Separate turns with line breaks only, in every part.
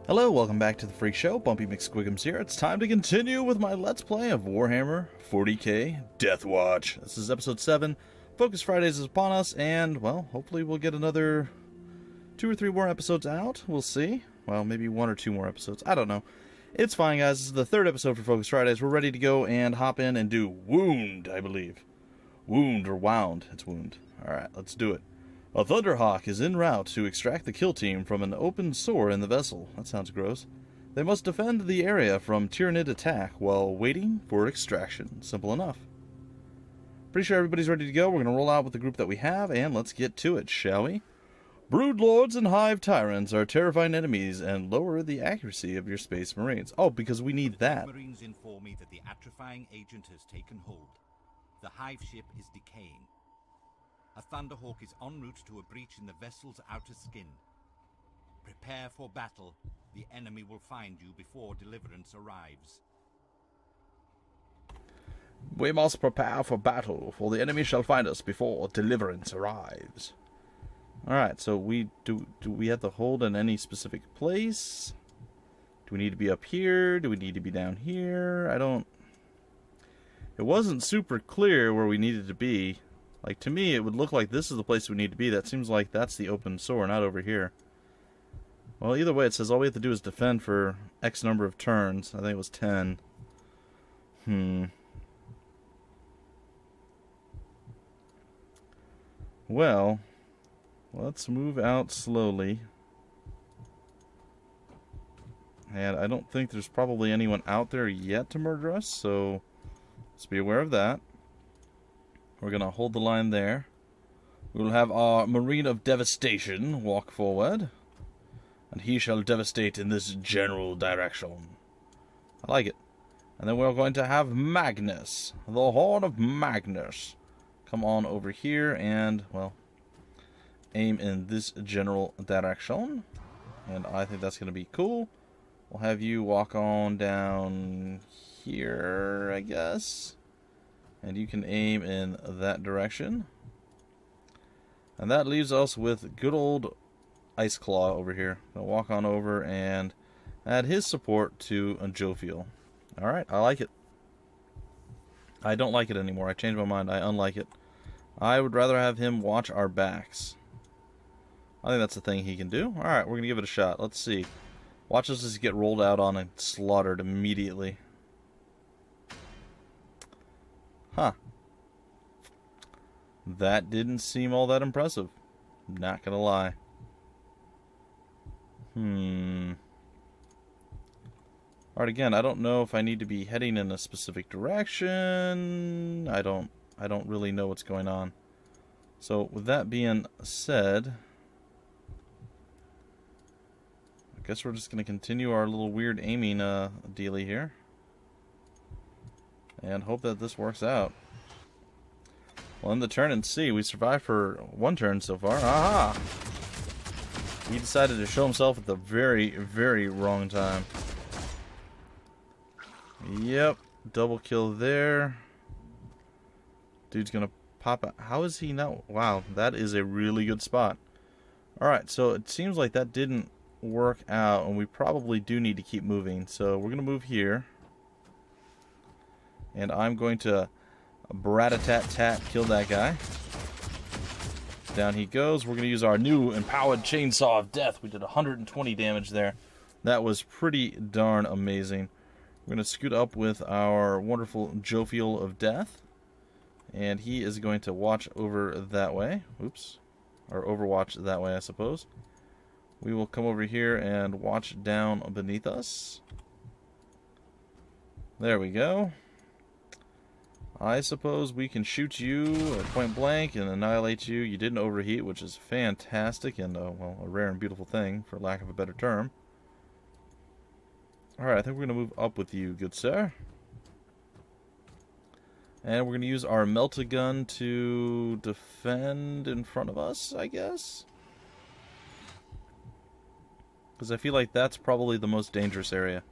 Hello, welcome back to the Freak Show. Bumpy McSquigums here. It's time to continue with my Let's Play of Warhammer 40k Deathwatch. This is episode 7. Focus Fridays is upon us, and, well, hopefully we'll get another 2 or 3 more episodes out. We'll see. Well, maybe 1 or 2 more episodes. I don't know. It's fine, guys. This is the 3rd episode for Focus Fridays. We're ready to go and hop in and do Wound, I believe. Wound or Wound. It's Wound. Alright, let's do it. A Thunderhawk is en route to extract the kill team from an open sore in the vessel. That sounds gross. They must defend the area from Tyranid attack while waiting for extraction. Simple enough. Pretty sure everybody's ready to go. We're going to roll out with the group that we have, and let's get to it, shall we? Broodlords and Hive Tyrants are terrifying enemies and lower the accuracy of your Space Marines. Oh, because we need that.
Marines inform me that the atrophying agent has taken hold. The Hive ship is decaying. A Thunderhawk is en route to a breach in the vessel's outer skin. Prepare for battle. The enemy will find you before deliverance arrives.
We must prepare for battle, for the enemy shall find us before deliverance arrives. Alright, so do we have to hold in any specific place? Do we need to be up here? Do we need to be down here? It wasn't super clear where we needed to be. Like, to me, it would look like this is the place we need to be. That seems like that's the open sore, not over here. Well, either way, it says all we have to do is defend for X number of turns. I think it was 10. Well, let's move out slowly. And I don't think there's probably anyone out there yet to murder us, so let's be aware of that. We're going to hold the line there. We will have our Marine of Devastation walk forward. And he shall devastate in this general direction. I like it. And then we're going to have Magnus, the Horn of Magnus, come on over here and, well, aim in this general direction. And I think that's going to be cool. We'll have you walk on down here, I guess. And you can aim in that direction. And that leaves us with good old Ice Claw over here. Gonna walk on over and add his support to Jovial. Alright, I like it. I don't like it anymore. I changed my mind. I unlike it. I would rather have him watch our backs. I think that's the thing he can do. Alright, we're gonna give it a shot. Let's see. Watch us just get rolled out on and slaughtered immediately. Huh. That didn't seem all that impressive. Not gonna lie. Alright, again, I don't know if I need to be heading in a specific direction. I don't really know what's going on. So, with that being said, I guess we're just gonna continue our little weird aiming dealy here. And hope that this works out. Well, in the turn and see, we survived for 1 turn so far. Aha! He decided to show himself at the very, very wrong time. Yep, double kill there. Dude's gonna pop out. How is he not? Wow, that is a really good spot. Alright, so it seems like that didn't work out, and we probably do need to keep moving. So we're gonna move here. And I'm going to brat-a-tat-tat kill that guy. Down he goes. We're going to use our new empowered chainsaw of death. We did 120 damage there. That was pretty darn amazing. We're going to scoot up with our wonderful Jovial of death. And he is going to watch over that way. Oops. Or overwatch that way, I suppose. We will come over here and watch down beneath us. There we go. I suppose we can shoot you at point blank and annihilate you. You didn't overheat, which is fantastic and, well, a rare and beautiful thing, for lack of a better term. Alright, I think we're going to move up with you, good sir. And we're going to use our melt-a-gun to defend in front of us, I guess. Because I feel like that's probably the most dangerous area.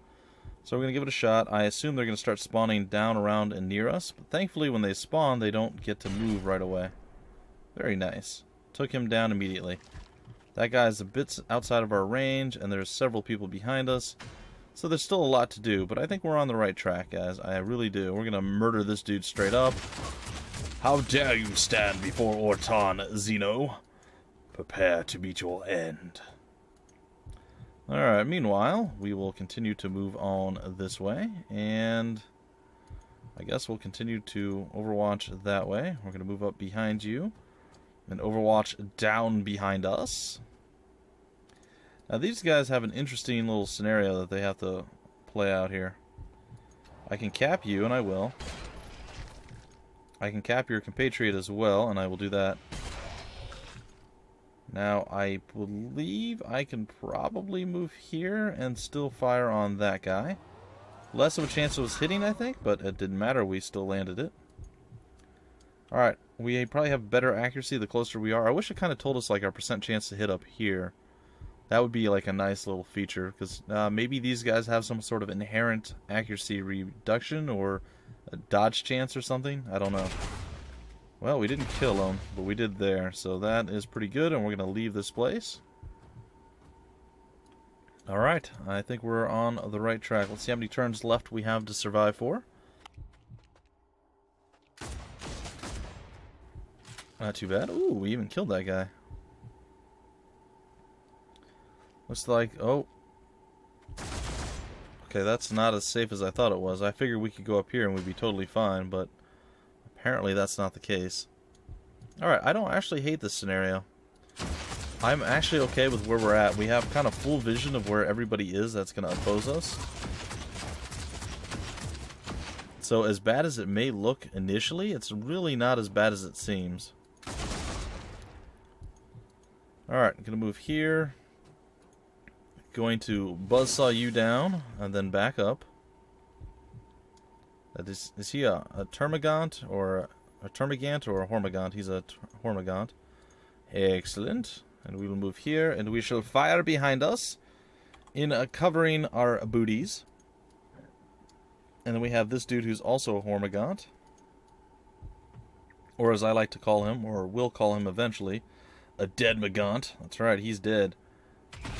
So we're going to give it a shot. I assume they're going to start spawning down, around, and near us. But thankfully, when they spawn, they don't get to move right away. Very nice. Took him down immediately. That guy's a bit outside of our range, and there's several people behind us. So there's still a lot to do, but I think we're on the right track, guys. I really do. We're going to murder this dude straight up. How dare you stand before Orton, Zeno? Prepare to meet your end. Alright, meanwhile, we will continue to move on this way, and I guess we'll continue to overwatch that way. We're going to move up behind you, and overwatch down behind us. Now, these guys have an interesting little scenario that they have to play out here. I can cap you, and I will. I can cap your compatriot as well, and I will do that. Now, I believe I can probably move here and still fire on that guy. Less of a chance of us hitting, I think, but it didn't matter. We still landed it. Alright, we probably have better accuracy the closer we are. I wish it kind of told us like our percent chance to hit up here. That would be like a nice little feature, because maybe these guys have some sort of inherent accuracy reduction or a dodge chance or something. I don't know. Well, we didn't kill them, but we did there, so that is pretty good, and we're going to leave this place. Alright, I think we're on the right track. Let's see how many turns left we have to survive for. Not too bad. Ooh, we even killed that guy. Looks like... oh. Okay, that's not as safe as I thought it was. I figured we could go up here and we'd be totally fine, but apparently that's not the case. Alright, I don't actually hate this scenario. I'm actually okay with where we're at. We have kind of full vision of where everybody is that's going to oppose us. So as bad as it may look initially, it's really not as bad as it seems. Alright, I'm going to move here. Going to buzzsaw you down and then back up. Is he a termagant or a termagant or a hormagant? He's a hormagant. Excellent. And we will move here and we shall fire behind us in covering our booties. And then we have this dude who's also a hormagant. Or as I like to call him, or will call him eventually, a dead magant. That's right, he's dead.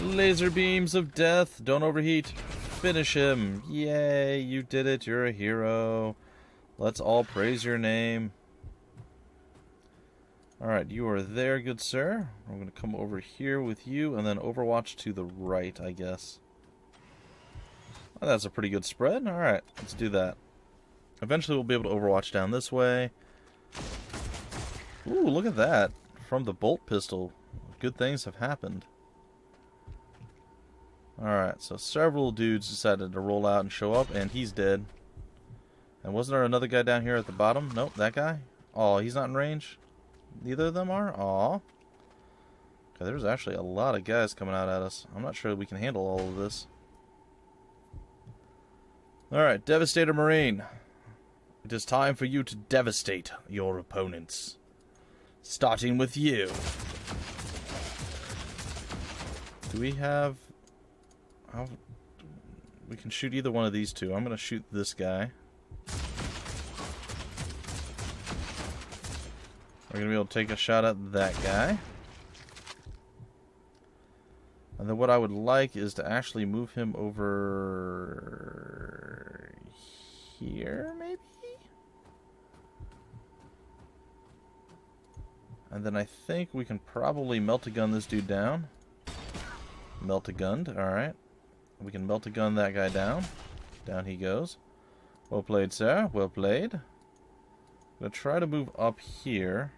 Laser beams of death. Don't overheat. Finish him. Yay, you did it. You're a hero. Let's all praise your name. Alright, you are there, good sir. I'm going to come over here with you and then overwatch to the right, I guess. Well, that's a pretty good spread. Alright, let's do that. Eventually we'll be able to overwatch down this way. Ooh, look at that. From the bolt pistol. Good things have happened. Alright, so several dudes decided to roll out and show up, and he's dead. And wasn't there another guy down here at the bottom? Nope, that guy? Oh, he's not in range? Neither of them are? Aw. Okay, there's actually a lot of guys coming out at us. I'm not sure we can handle all of this. Alright, Devastator Marine. It is time for you to devastate your opponents. Starting with you. Do we have... we can shoot either one of these two. I'm going to shoot this guy. We're going to be able to take a shot at that guy. And then what I would like is to actually move him over here, maybe? And then I think we can probably melt-a-gun this dude down. Melt-a-gunned, alright. We can melt-a-gun that guy down. Down he goes. Well played, sir. Well played. I'm going to try to move up here.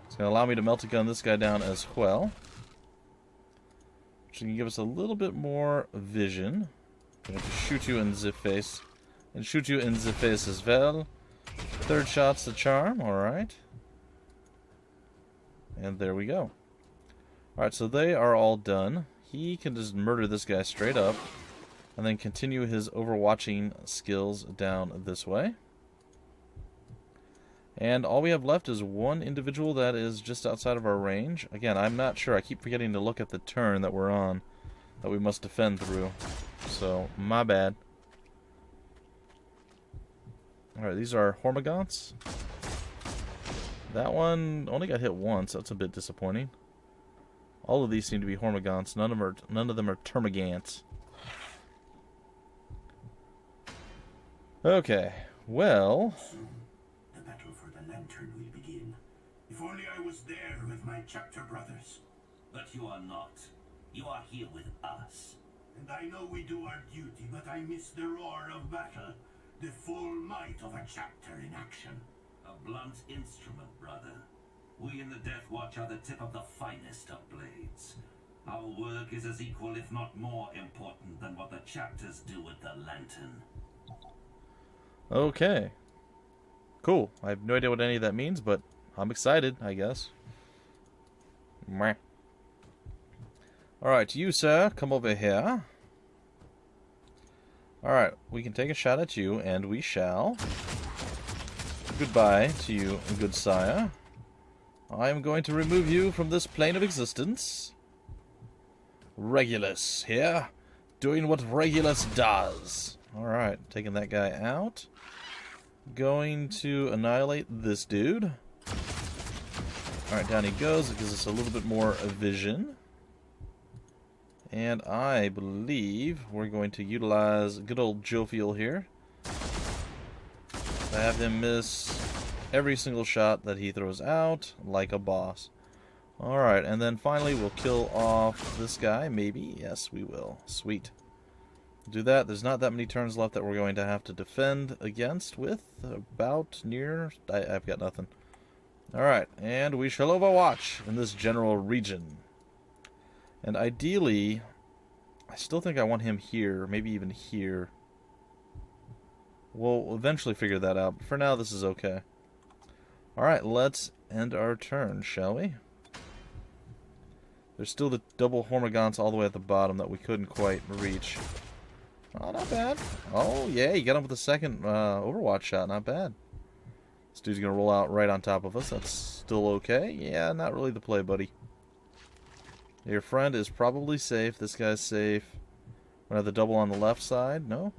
It's going to allow me to melt-a-gun this guy down as well. Which can give us a little bit more vision. I'm going to shoot you in the face. And shoot you in the face as well. Third shot's the charm, alright. And there we go. Alright, so they are all done. He can just murder this guy straight up. And then continue his overwatching skills down this way. And all we have left is one individual that is just outside of our range. Again, I'm not sure. I keep forgetting to look at the turn that we're on. That we must defend through. So, my bad. Alright, these are Hormagants. That one only got hit once. That's a bit disappointing. All of these seem to be Hormagaunts. None of them are Termagants. Okay, well...
Soon, the battle for the lantern will begin. If only I was there with my chapter brothers.
But you are not. You are here with us.
And I know we do our duty, but I miss the roar of battle. The full might of a chapter in action.
A blunt instrument, brother. We in the Deathwatch are the tip of the finest of blades. Our work is as equal, if not more important, than what the chapters do with the lantern.
Okay. Cool. I have no idea what any of that means, but I'm excited, I guess. Meh. Alright, you, sir, come over here. Alright, we can take a shot at you, and we shall. Goodbye to you, good sire. I am going to remove you from this plane of existence. Regulus here, doing what Regulus does. Alright, taking that guy out. Going to annihilate this dude. Alright, down he goes. It gives us a little bit more vision. And I believe we're going to utilize good old Jophiel here. I have him miss every single shot that he throws out, like a boss. Alright, and then finally we'll kill off this guy, maybe. Yes, we will. Sweet. Do that. There's not that many turns left that we're going to have to defend against with. About near... I've got nothing. Alright, and we shall overwatch in this general region. And ideally, I still think I want him here, maybe even here. We'll eventually figure that out, but for now this is okay. Alright, let's end our turn, shall we? There's still the double Hormagaunts all the way at the bottom that we couldn't quite reach. Oh, not bad. Oh, yeah, you got him with the second Overwatch shot. Not bad. This dude's going to roll out right on top of us. That's still okay. Yeah, not really the play, buddy. Your friend is probably safe. This guy's safe. We're going to have the double on the left side. No?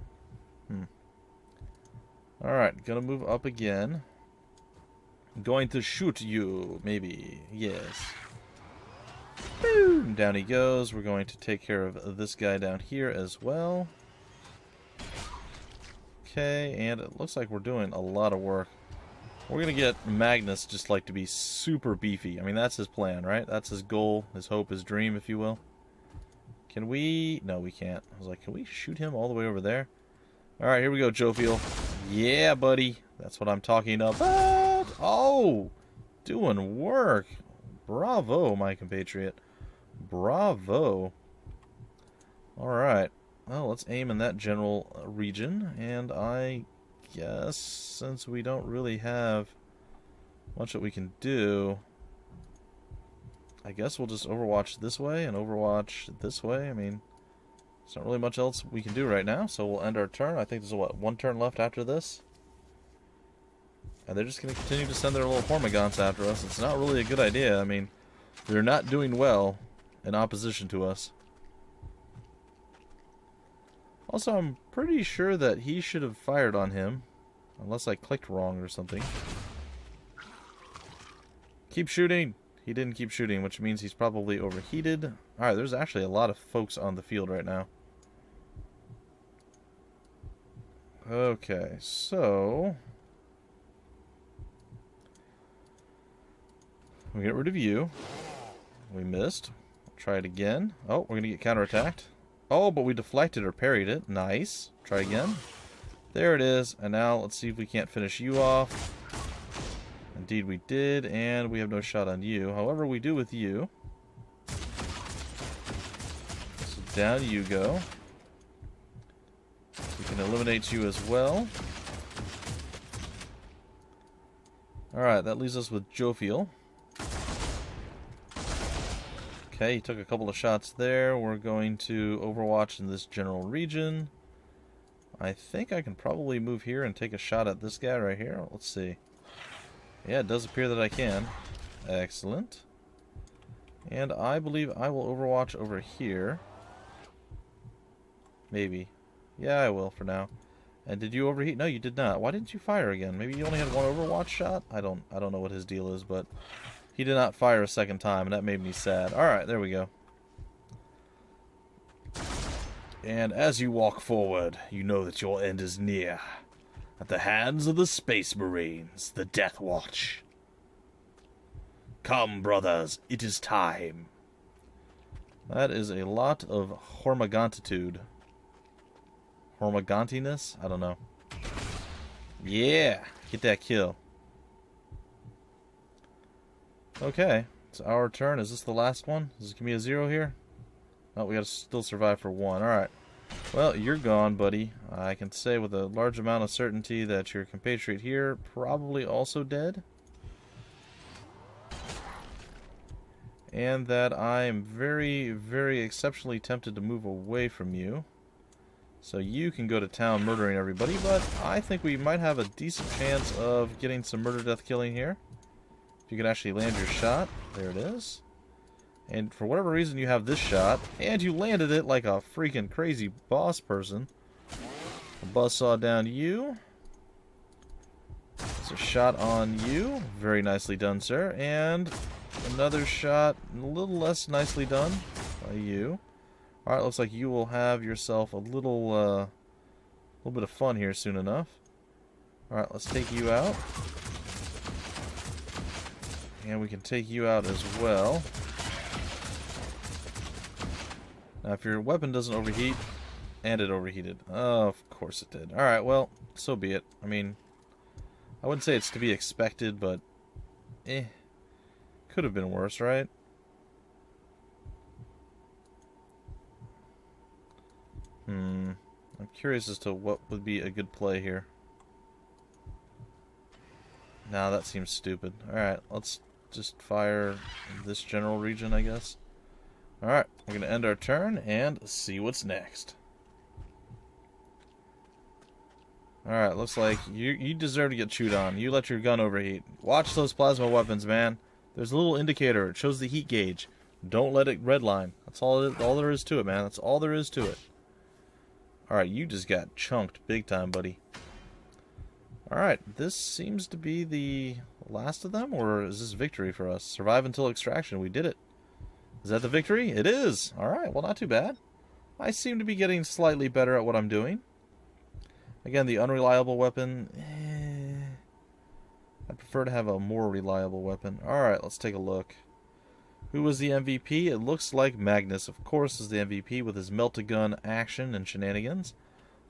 Alright, going to move up again. Going to shoot you, maybe. Yes. Boom! Down he goes. We're going to take care of this guy down here as well. Okay, and it looks like we're doing a lot of work. We're going to get Magnus just like to be super beefy. I mean, that's his plan, right? That's his goal, his hope, his dream, if you will. Can we... No, we can't. I was like, can we shoot him all the way over there? Alright, here we go, Jophiel. Yeah, buddy. That's what I'm talking about. Oh! Doing work. Bravo, my compatriot. Bravo. Alright. Well, let's aim in that general region. And I guess, since we don't really have much that we can do, I guess we'll just Overwatch this way and Overwatch this way. I mean, there's not really much else we can do right now, so we'll end our turn. I think there's, what, one turn left after this? And they're just going to continue to send their little Hormagaunts after us. It's not really a good idea. I mean, they're not doing well in opposition to us. Also, I'm pretty sure that he should have fired on him. Unless I clicked wrong or something. Keep shooting! He didn't keep shooting, which means he's probably overheated. Alright, there's actually a lot of folks on the field right now. Okay, so... we get rid of you. We missed. Try it again. Oh, we're going to get counterattacked. Oh, but we deflected or parried it. Nice. Try again. There it is. And now let's see if we can't finish you off. Indeed we did, and we have no shot on you. However, we do with you. So down you go. We can eliminate you as well. Alright, that leaves us with Jophiel. Okay, he took a couple of shots there. We're going to Overwatch in this general region. I think I can probably move here and take a shot at this guy right here. Let's see. Yeah, it does appear that I can. Excellent. And I believe I will Overwatch over here. Maybe. Yeah, I will for now. And did you overheat? No, you did not. Why didn't you fire again? Maybe you only had one Overwatch shot? I don't know what his deal is, but He did not fire a second time, and that made me sad. Alright, there we go. And as you walk forward, you know that your end is near. At the hands of the Space Marines, the Deathwatch. Come, brothers, it is time. That is a lot of hormagantitude. Hormagantiness? I don't know. Yeah, get that kill. Okay, it's our turn. Is this the last one? Does it give me a 0 here? Oh, we gotta still survive for 1. Alright. Well, you're gone, buddy. I can say with a large amount of certainty that your compatriot here probably also dead. And that I am very, very exceptionally tempted to move away from you. So you can go to town murdering everybody, but I think we might have a decent chance of getting some murder death killing here. If you can actually land your shot. There it is. And for whatever reason you have this shot, and you landed it like a freaking crazy boss person. A buzzsaw down you. There's a shot on you. Very nicely done, sir. And another shot, a little less nicely done by you. Alright, looks like you will have yourself a little bit of fun here soon enough. Alright, let's take you out. And we can take you out as well. Now, if your weapon doesn't overheat, and it overheated. Oh, of course it did. Alright, well, so be it. I mean, I wouldn't say it's to be expected, but could have been worse, right? I'm curious as to what would be a good play here. Nah, that seems stupid. Alright, let's just fire this general region, I guess. Alright, we're going to end our turn and see what's next. Alright, looks like you deserve to get chewed on. You let your gun overheat. Watch those plasma weapons, man. There's a little indicator. It shows the heat gauge. Don't let it redline. That's all there is to it, man. That's all there is to it. Alright, you just got chunked big time, buddy. Alright, this seems to be the last of them, or is this victory for us? Survive until extraction. We did it. Is that the victory? It is! Alright, well, not too bad. I seem to be getting slightly better at what I'm doing. Again, the unreliable weapon... I'd prefer to have a more reliable weapon. Alright, let's take a look. Who was the MVP? It looks like Magnus, of course, is the MVP with his melt-a-gun action and shenanigans.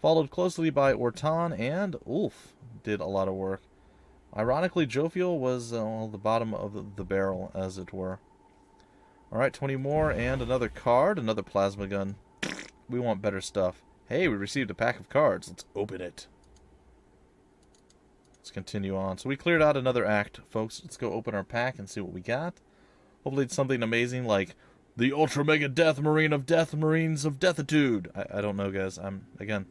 Followed closely by Ortan and Ulf did a lot of work. Ironically, Jovial was the bottom of the barrel, as it were. Alright, 20 more and another card, another plasma gun. We want better stuff. Hey, we received a pack of cards. Let's open it. Let's continue on. So we cleared out another act, folks. Let's go open our pack and see what we got. Hopefully it's something amazing like the Ultra Mega Death Marine of Death Marines of Deathitude. I don't know, guys. I'm, again,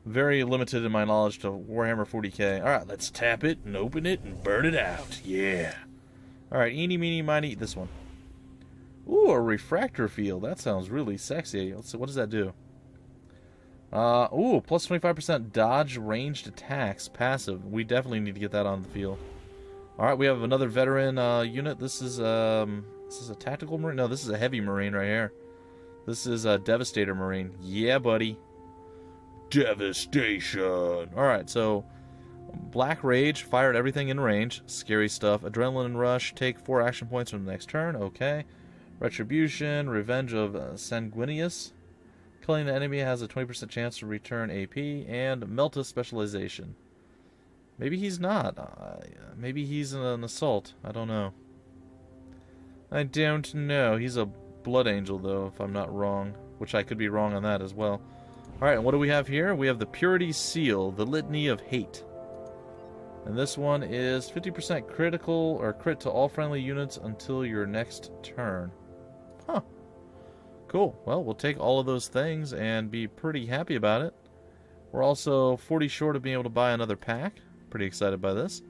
very limited in my knowledge to Warhammer 40k. Alright, let's tap it and open it and burn it out. Yeah. Alright, eeny, meeny, miny, this one. Ooh, a refractor field. That sounds really sexy. Let's see, what does that do? Ooh, plus 25% dodge ranged attacks, passive. We definitely need to get that on the field. Alright, we have another veteran unit. This is a tactical marine? No, this is a heavy marine right here. This is a Devastator marine. Yeah, buddy. Devastation. Alright, so Black Rage, fired everything in range. Scary stuff. Adrenaline Rush, take 4 action points from the next turn. Okay. Retribution, Revenge of Sanguinius. Killing the enemy has a 20% chance to return AP. And Melta Specialization. Maybe he's not. Maybe he's an assault. I don't know. I don't know. He's a Blood Angel, though, if I'm not wrong. Which I could be wrong on that as well. Alright, and what do we have here? We have the Purity Seal, the Litany of Hate. And this one is 50% critical or crit to all friendly units until your next turn. Huh. Cool. Well, we'll take all of those things and be pretty happy about it. We're also 40 short of being able to buy another pack. Pretty excited by this.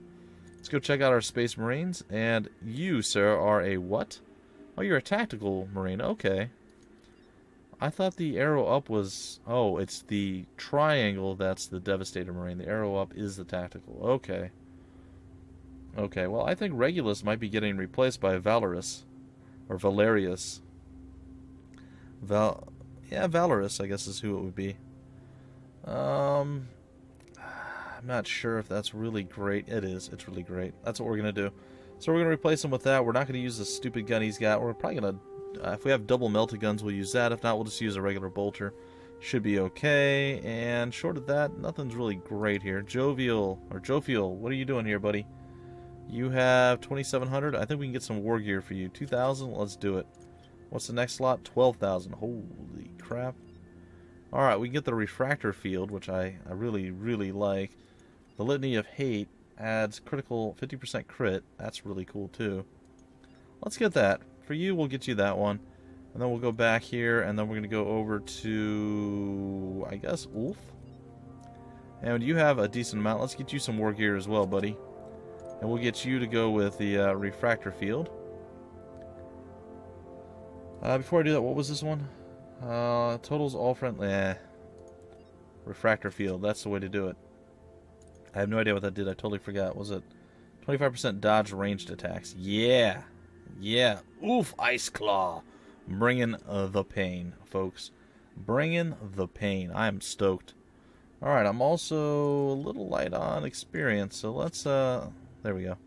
Let's go check out our Space Marines. And you, sir, are a what? Oh, you're a tactical Marine. Okay. I thought the arrow up was... Oh, it's the triangle that's the Devastator Marine. The arrow up is the tactical. Okay. Okay, well, I think Regulus might be getting replaced by Valorous. Or Valerius. Yeah, Valorous, I guess, is who it would be. I'm not sure if that's really great. It is. It's really great. That's what we're going to do. So we're going to replace him with that. We're not going to use the stupid gun he's got. We're probably going to, if we have double melted guns, we'll use that. If not, we'll just use a regular bolter. Should be okay. And short of that, nothing's really great here. Jovial, what are you doing here, buddy? You have 2,700. I think we can get some war gear for you. 2,000. Let's do it. What's the next slot? 12,000. Holy crap. Alright, we can get the refractor field, which I really, really like. The Litany of Hate adds critical 50% crit. That's really cool, too. Let's get that. For you, we'll get you that one. And then we'll go back here, and then we're going to go over to, I guess, Ulf. And you have a decent amount. Let's get you some war gear as well, buddy. And we'll get you to go with the refractor field. Before I do that, what was this one? Totals all friendly. Refractor field. That's the way to do it. I have no idea what that did. I totally forgot. Was it 25% dodge ranged attacks? Yeah. Yeah. Oof, Ice Claw. Bringing the pain, folks. Bringing the pain. I am stoked. Alright, I'm also a little light on experience, so let's, there we go.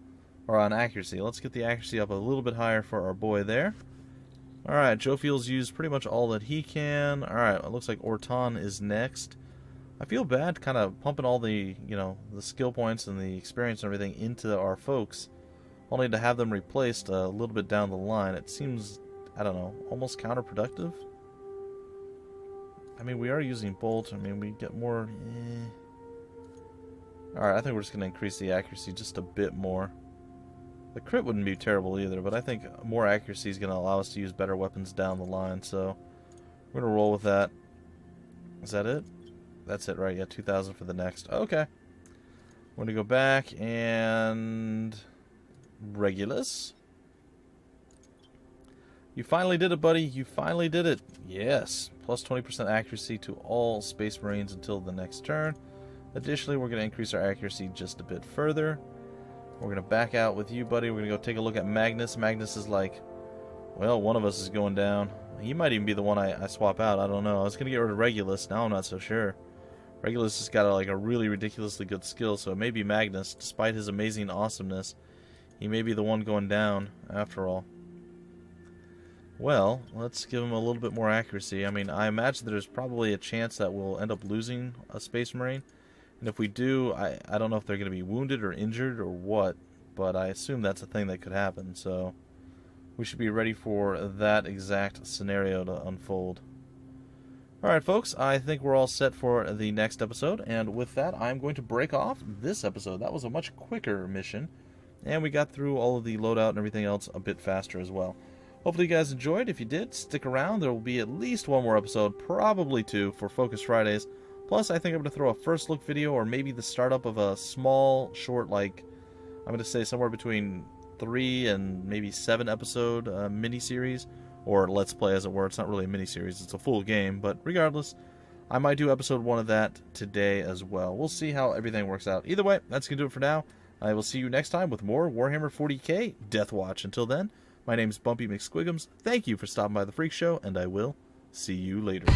Or on accuracy. Let's get the accuracy up a little bit higher for our boy there. Alright, Jofiel's used pretty much all that he can. Alright, it looks like Orton is next. I feel bad kind of pumping all the, you know, the skill points and the experience and everything into our folks, only to have them replaced a little bit down the line. It seems, I don't know, almost counterproductive. I mean, we are using Bolt. I mean, we get more... Alright, I think we're just going to increase the accuracy just a bit more. The crit wouldn't be terrible either, but I think more accuracy is going to allow us to use better weapons down the line, so we're going to roll with that. Is that it? That's it, right? Yeah, 2,000 for the next. Okay. We're going to go back and... Regulus. You finally did it, buddy. You finally did it. Yes. Plus 20% accuracy to all Space Marines until the next turn. Additionally, we're going to increase our accuracy just a bit further. We're going to back out with you, buddy. We're going to go take a look at Magnus. Magnus is like, well, one of us is going down. He might even be the one I swap out. I don't know. I was going to get rid of Regulus. Now I'm not so sure. Regulus has got a really ridiculously good skill, so it may be Magnus. Despite his amazing awesomeness, he may be the one going down after all. Well, let's give him a little bit more accuracy. I mean, I imagine there's probably a chance that we'll end up losing a Space Marine. And if we do, I don't know if they're going to be wounded or injured or what, but I assume that's a thing that could happen, so we should be ready for that exact scenario to unfold. Alright, folks, I think we're all set for the next episode, and with that, I'm going to break off this episode. That was a much quicker mission, and we got through all of the loadout and everything else a bit faster as well. Hopefully you guys enjoyed. If you did, stick around. There will be at least one more episode, probably two, for Focus Fridays. Plus, I think I'm going to throw a first look video or maybe the startup of a small, short, like, I'm going to say somewhere between 3 and maybe 7 episode mini-series, or Let's Play as it were. It's not really a mini-series, it's a full game, but regardless, I might do episode 1 of that today as well. We'll see how everything works out. Either way, that's going to do it for now. I will see you next time with more Warhammer 40k Deathwatch. Until then, my name's Bumpy McSquigums. Thank you for stopping by the Freak Show, and I will see you later.